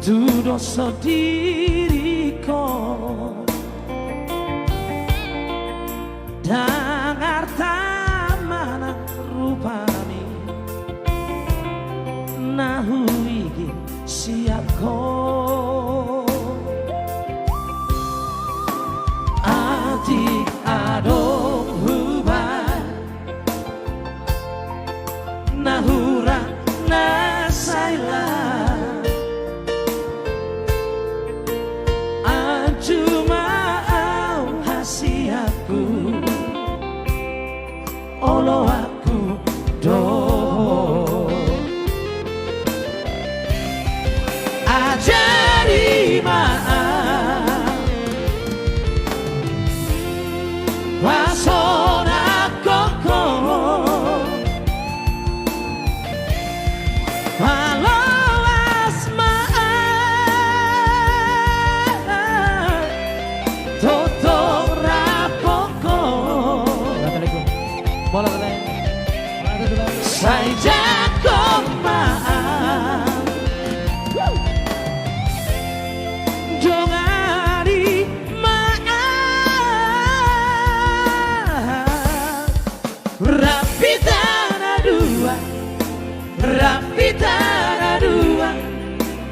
tu dosa diriku dangar tamana rupani nahu iki siap ko adik adong huban nahura nasaila cuma hasiaku olo aku do ajari maaf wasona koko saya jago maaf jongari maaf rapi tanah dua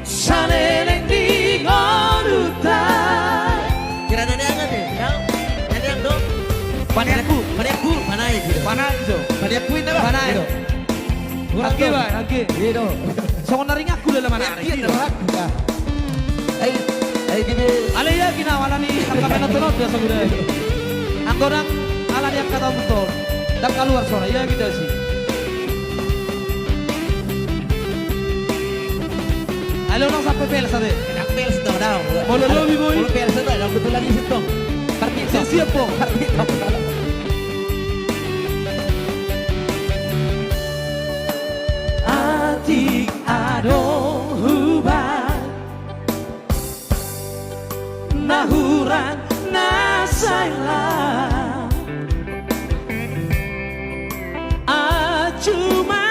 saleleng di ngorutan kira nanya apa deh? Nanya dong. Paniaku, mana itu? mana itu Paniaku itu apa? mana itu lagi ba lagi Itu. so naring aku dalam mana Itu. Ay gini. ala ya ginawa ni kami nonton biasa gue ang orang ala yang kata betul dan keluar suara ya gitu sih halo nong sampai pel sabe Enak pel situ dah. Boleh lebih, boy. Boleh pel situ, dah betul lagi situ. Parkir siap po adik adong huban nahuran nasaila cuma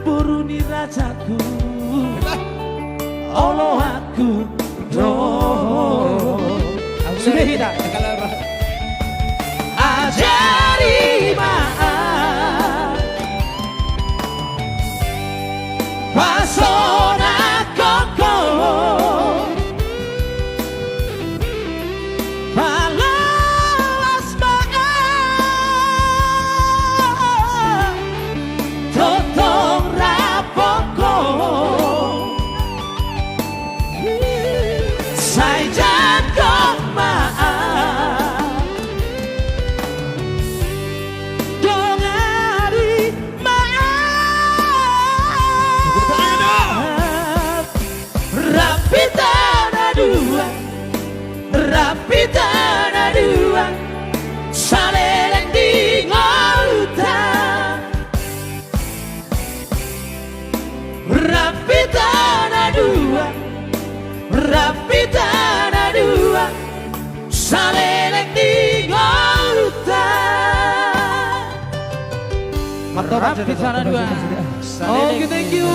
buruni rajaku olo aku do sudah tidak ajari maaf wasona koko balas maaf totong rapoko saya jago maaf dongari maaf rapi tanah dua saleleng di ngorutan rapi tanah dua saleleng di ngorutan rapi tanah dua. Oke, thank you.